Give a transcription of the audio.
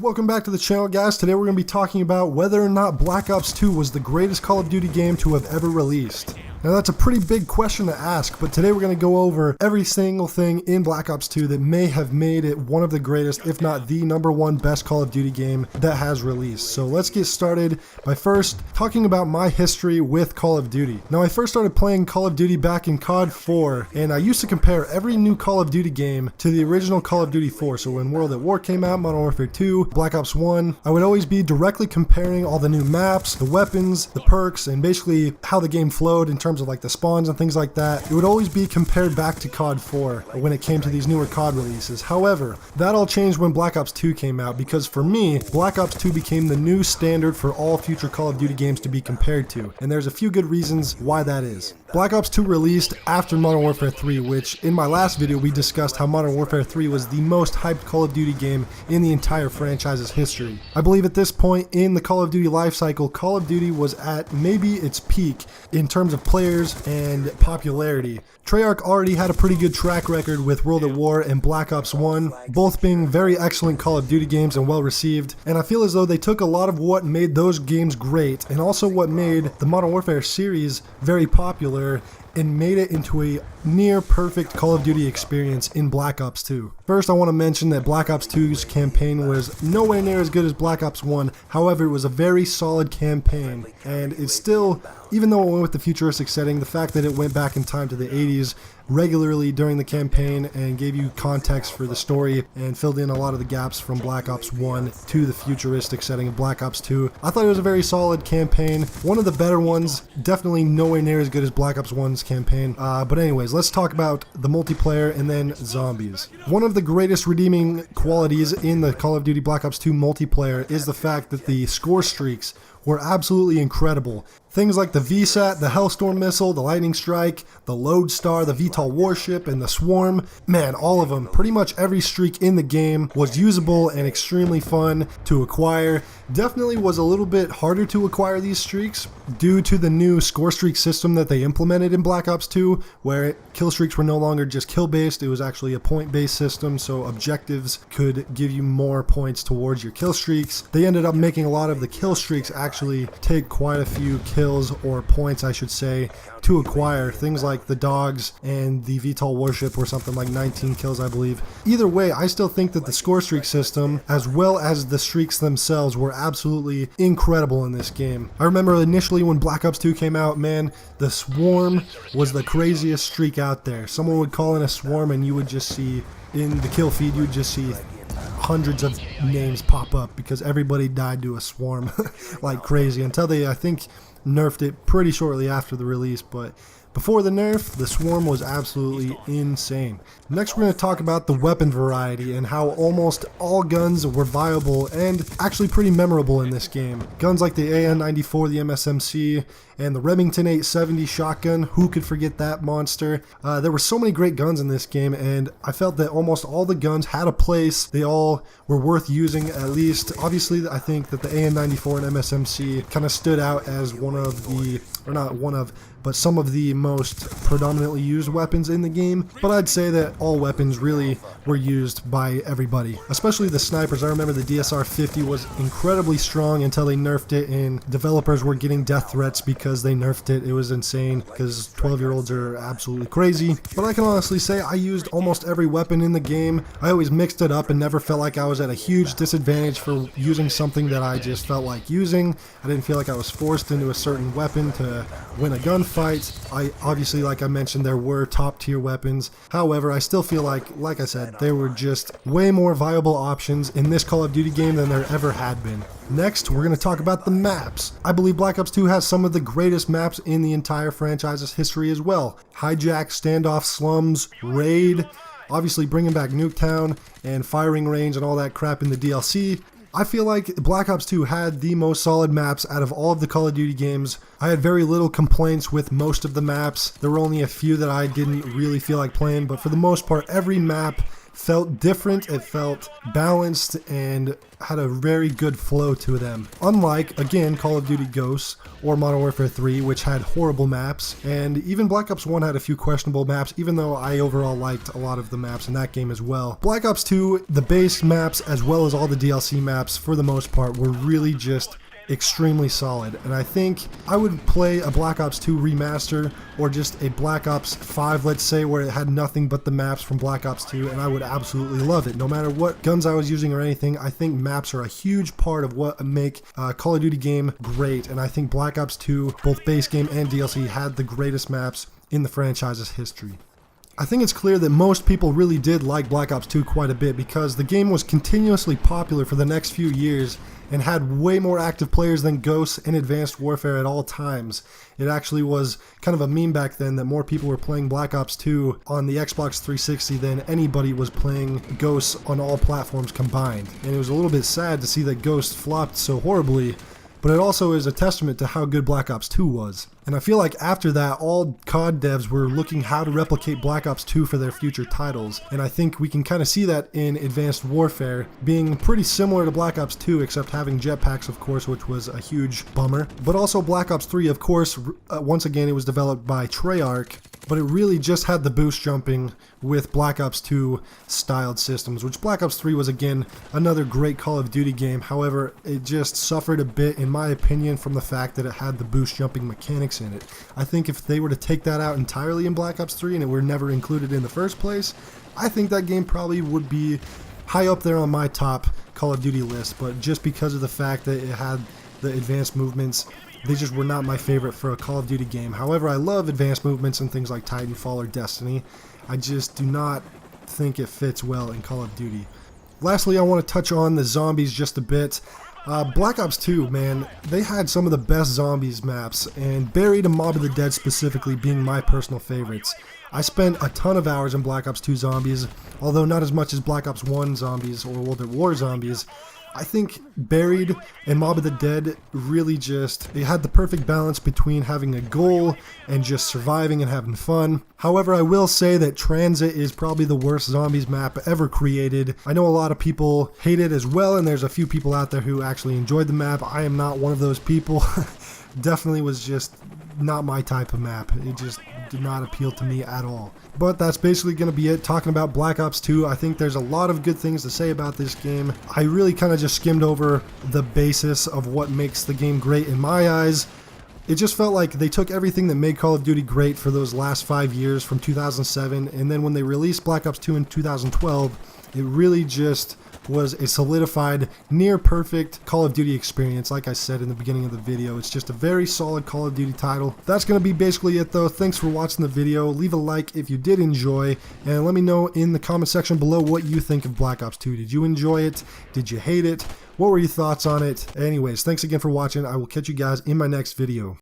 Welcome back to the channel, guys. Today we're going to be talking about whether or not Black Ops 2 was the greatest Call of Duty game to have ever released. Now that's a pretty big question to ask, but today we're going to go over every single thing in Black Ops 2 that may have made it one of the greatest, if not the #1 best Call of Duty game that has released. So let's get started by first talking about my history with Call of Duty. Now I first started playing Call of Duty back in CoD 4, and I used to compare every new Call of Duty game to the original Call of Duty 4. So when World at War came out, Modern Warfare 2, Black Ops 1, I would always be directly comparing all the new maps, the weapons, the perks, and basically how the game flowed in terms of like the spawns and things like that. It would always be compared back to CoD 4 when it came to these newer CoD releases. However, that all changed when Black Ops 2 came out, because for me, Black Ops 2 became the new standard for all future Call of Duty games to be compared to, and there's a few good reasons why that is. Black Ops 2 released after Modern Warfare 3, which in my last video we discussed how Modern Warfare 3 was the most hyped Call of Duty game in the entire franchise's history. I believe at this point in the Call of Duty lifecycle, Call of Duty was at maybe its peak in terms of players and popularity. Treyarch already had a pretty good track record with World at War and Black Ops 1, both being very excellent Call of Duty games and well received, and I feel as though they took a lot of what made those games great and also what made the Modern Warfare series very popular and made it into a near perfect Call of Duty experience in Black Ops 2. First, I want to mention that Black Ops 2's campaign was nowhere near as good as Black Ops 1, however it was a very solid campaign, and it's still, even though it went with the futuristic setting, the fact that it went back in time to the 80s regularly during the campaign and gave you context for the story and filled in a lot of the gaps from Black Ops 1 to the futuristic setting of Black Ops 2. I thought it was a very solid campaign, one of the better ones, definitely nowhere near as good as Black Ops 1's campaign, but anyways, let's talk about the multiplayer and then zombies. One of the greatest redeeming qualities in the Call of Duty Black Ops 2 multiplayer is the fact that the score streaks were absolutely incredible. Things like the VSAT, the Hellstorm missile, the Lightning Strike, the Lodestar, the VTOL warship, and the Swarm, man, all of them, pretty much every streak in the game was usable and extremely fun to acquire. Definitely was a little bit harder to acquire these streaks due to the new score streak system that they implemented in Black Ops 2, where kill streaks were no longer just kill based, it was actually a point based system, so objectives could give you more points towards your kill streaks. They ended up making a lot of the kill streaks actually take quite a few kills, or points I should say, to acquire. Things like the dogs and the VTOL warship were something like 19 kills, I believe. Either way, I still think that the score streak system, as well as the streaks themselves, were absolutely incredible in this game. I remember initially when Black Ops 2 came out, man, the Swarm was the craziest streak out there. Someone would call in a Swarm and you would just see, in the kill feed, you would just see hundreds of names pop up because everybody died to a Swarm like crazy, until they, I think, nerfed it pretty shortly after the release, but before the nerf, the Swarm was absolutely insane. Next, we're going to talk about the weapon variety and how almost all guns were viable and actually pretty memorable in this game. Guns like the AN-94, the MSMC, and the Remington 870 shotgun, who could forget that monster? There were so many great guns in this game, and I felt that almost all the guns had a place. They all were worth using at least. Obviously, I think that the AN-94 and MSMC kind of stood out as one of the, or not one of, but some of the most predominantly used weapons in the game. But I'd say that all weapons really were used by everybody, especially the snipers. I remember the DSR-50 was incredibly strong until they nerfed it, and developers were getting death threats because they nerfed it. It was insane because 12-year-olds are absolutely crazy. But I can honestly say I used almost every weapon in the game. I always mixed it up and never felt like I was at a huge disadvantage for using something that I just felt like using. I didn't feel like I was forced into a certain weapon to win a gunfight. I obviously, like I mentioned, there were top tier weapons. However, I still feel like I said, there were just way more viable options in this Call of Duty game than there ever had been. Next, we're going to talk about the maps. I believe Black Ops 2 has some of the greatest maps in the entire franchise's history as well. Hijack, Standoff, Slums, Raid, obviously bringing back Nuketown and Firing Range and all that crap in the DLC. I feel like Black Ops 2 had the most solid maps out of all of the Call of Duty games. I had very little complaints with most of the maps. There were only a few that I didn't really feel like playing, but for the most part, every map felt different, it felt balanced, and had a very good flow to them. Unlike, again, Call of Duty Ghosts or Modern Warfare 3, which had horrible maps, and even Black Ops 1 had a few questionable maps, even though I overall liked a lot of the maps in that game as well. Black Ops 2, the base maps as well as all the DLC maps, for the most part, were really just extremely solid, and I think I would play a Black Ops 2 remaster or just a Black Ops 5, let's say, where it had nothing but the maps from Black Ops 2, and I would absolutely love it. No matter what guns I was using or anything, I think maps are a huge part of what make a Call of Duty game great, and I think Black Ops 2, both base game and DLC, had the greatest maps in the franchise's history. I think it's clear that most people really did like Black Ops 2 quite a bit because the game was continuously popular for the next few years and had way more active players than Ghosts and Advanced Warfare at all times. It actually was kind of a meme back then that more people were playing Black Ops 2 on the Xbox 360 than anybody was playing Ghosts on all platforms combined. And it was a little bit sad to see that Ghosts flopped so horribly, but it also is a testament to how good Black Ops 2 was. And I feel like after that, all CoD devs were looking how to replicate Black Ops 2 for their future titles. And I think we can kind of see that in Advanced Warfare being pretty similar to Black Ops 2, except having jetpacks, of course, which was a huge bummer. But also Black Ops 3, of course, once again, it was developed by Treyarch, but it really just had the boost jumping with Black Ops 2 styled systems, which Black Ops 3 was, again, another great Call of Duty game. However, it just suffered a bit, in my opinion, from the fact that it had the boost jumping mechanics in it. I think if they were to take that out entirely in Black Ops 3 and it were never included in the first place, I think that game probably would be high up there on my top Call of Duty list, but just because of the fact that it had the advanced movements, they just were not my favorite for a Call of Duty game. However, I love advanced movements in things like Titanfall or Destiny. I just do not think it fits well in Call of Duty. Lastly, I want to touch on the zombies just a bit. Black Ops 2, man, they had some of the best zombies maps, and Buried and Mob of the Dead specifically being my personal favorites. I spent a ton of hours in Black Ops 2 zombies, although not as much as Black Ops 1 zombies or World at War zombies. I think Buried and Mob of the Dead really just, it had the perfect balance between having a goal and just surviving and having fun. However, I will say that Transit is probably the worst zombies map ever created. I know a lot of people hate it as well, and there's a few people out there who actually enjoyed the map. I am not one of those people. Definitely was just not my type of map. It just did not appeal to me at all. But that's basically going to be it talking about Black Ops 2. I think there's a lot of good things to say about this game. I really kind of just skimmed over the basis of what makes the game great in my eyes. It just felt like they took everything that made Call of Duty great for those last 5 years from 2007, and then when they released Black Ops 2 in 2012, it really just was a solidified, near perfect Call of Duty experience. Like I said in the beginning of the video, it's just a very solid Call of Duty title. That's going to be basically it though. Thanks for watching the video. Leave a like if you did enjoy, and let me know in the comment section below what you think of Black Ops 2. Did you enjoy it? Did you hate it? What were your thoughts on it? Anyways, thanks again for watching. I will catch you guys in my next video.